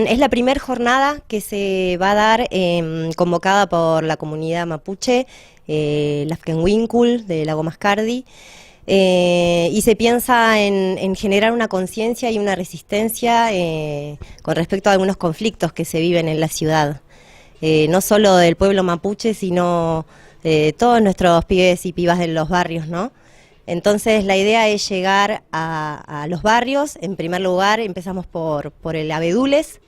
Es la primera jornada que se va a dar convocada por la comunidad mapuche, Lafkenwinkul, de Lago Mascardi, y se piensa en generar una conciencia y una resistencia con respecto a algunos conflictos que se viven en la ciudad. No solo del pueblo mapuche, sino de todos nuestros pibes y pibas de los barrios, ¿no? Entonces la idea es llegar a los barrios. En primer lugar empezamos por el Abedules,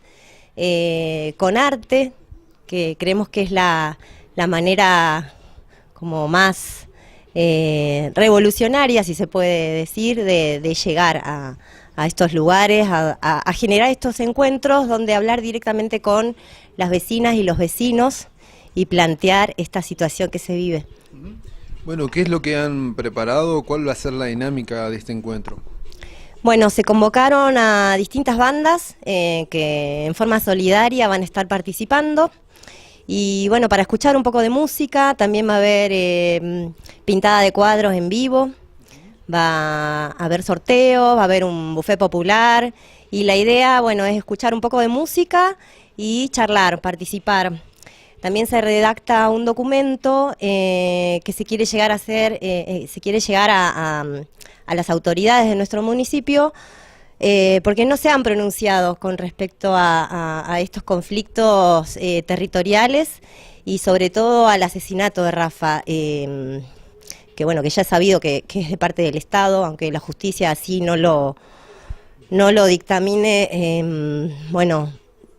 con arte, que creemos que es la manera como más revolucionaria, si se puede decir, de llegar a estos lugares, a generar estos encuentros donde hablar directamente con las vecinas y los vecinos y plantear esta situación que se vive. Bueno, ¿qué es lo que han preparado? ¿Cuál va a ser la dinámica de este encuentro? Bueno, se convocaron a distintas bandas que en forma solidaria van a estar participando. Y bueno, para escuchar un poco de música, también va a haber pintada de cuadros en vivo, va a haber sorteos, va a haber un buffet popular. Y la idea, bueno, es escuchar un poco de música y charlar, participar. También se redacta un documento que se quiere llegar a hacer, se quiere llegar a las autoridades de nuestro municipio, porque no se han pronunciado con respecto a estos conflictos territoriales y sobre todo al asesinato de Rafa, que bueno, que ya es sabido que es de parte del Estado, aunque la justicia así no lo dictamine. Bueno,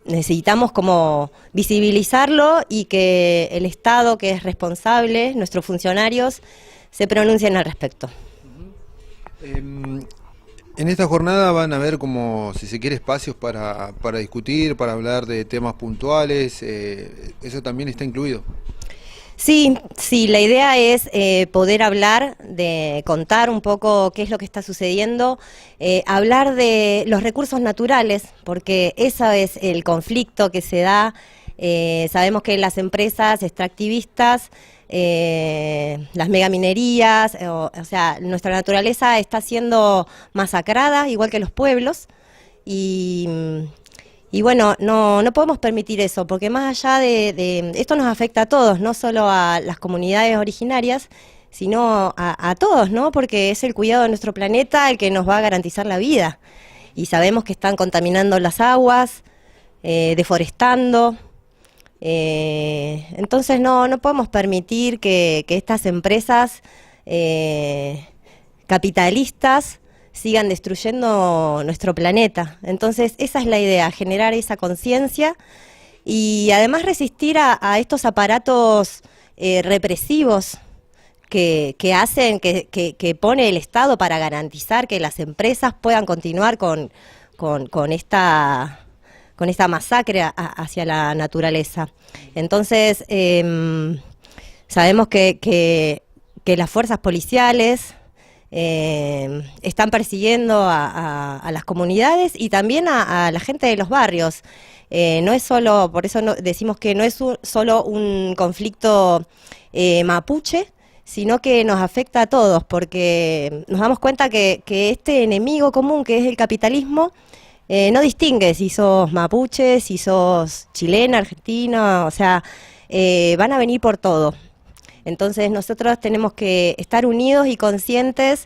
necesitamos como visibilizarlo y que el Estado, que es responsable, nuestros funcionarios, se pronuncien al respecto. En esta jornada van a haber como, si se quiere, espacios para discutir, para hablar de temas puntuales, ¿eso también está incluido? Sí, sí, la idea es poder hablar, de contar un poco qué es lo que está sucediendo, hablar de los recursos naturales, porque ese es el conflicto que se da. Sabemos que las empresas extractivistas, las megaminerías, o sea, nuestra naturaleza está siendo masacrada, igual que los pueblos, y bueno, no podemos permitir eso, porque más allá de esto nos afecta a todos, no solo a las comunidades originarias, sino a todos, ¿no? Porque es el cuidado de nuestro planeta el que nos va a garantizar la vida. Y sabemos que están contaminando las aguas, deforestando. Entonces no podemos permitir que estas empresas capitalistas sigan destruyendo nuestro planeta. Entonces esa es la idea, generar esa conciencia y además resistir a estos aparatos represivos que hacen, que pone el Estado para garantizar que las empresas puedan continuar con esta masacre hacia la naturaleza. Entonces sabemos que las fuerzas policiales están persiguiendo a las comunidades y también a la gente de los barrios. No es solo, por eso decimos que no es solo un conflicto mapuche, sino que nos afecta a todos, porque nos damos cuenta que este enemigo común, que es el capitalismo, no distingue si sos mapuche, si sos chilena, argentina, o sea, van a venir por todo. Entonces nosotros tenemos que estar unidos y conscientes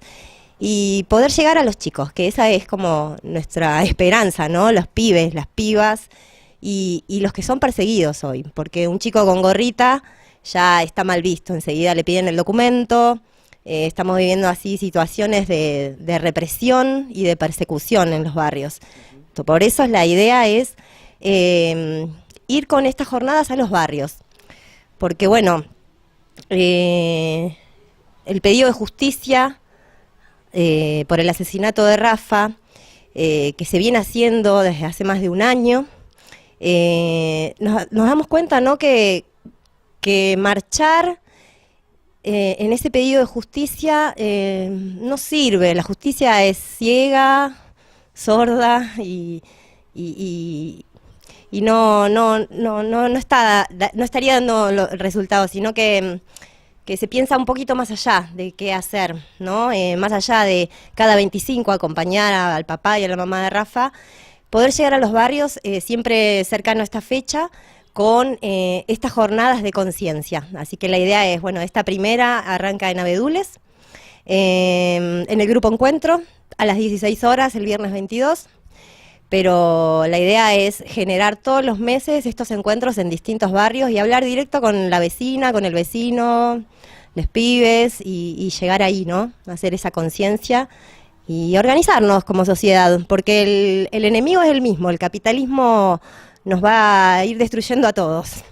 y poder llegar a los chicos, que esa es como nuestra esperanza, ¿no? Los pibes, las pibas y los que son perseguidos hoy, porque un chico con gorrita ya está mal visto, enseguida le piden el documento. Estamos viviendo así situaciones de represión y de persecución en los barrios. Por eso la idea es ir con estas jornadas a los barrios, porque bueno, el pedido de justicia por el asesinato de Rafa, que se viene haciendo desde hace más de un año, nos damos cuenta, ¿no?, que marchar en ese pedido de justicia no sirve. La justicia es ciega, sorda y no estaría dando el resultado, sino que se piensa un poquito más allá de qué hacer, ¿no? Más allá de cada 25 acompañar al papá y a la mamá de Rafa, poder llegar a los barrios siempre cercano a esta fecha con estas jornadas de conciencia. Así que la idea es, bueno, esta primera arranca en Abedules, en el Grupo Encuentro, a las 16 horas, el viernes 22, pero la idea es generar todos los meses estos encuentros en distintos barrios y hablar directo con la vecina, con el vecino, los pibes, y llegar ahí, ¿no? Hacer esa conciencia y organizarnos como sociedad, porque el enemigo es el mismo, el capitalismo nos va a ir destruyendo a todos.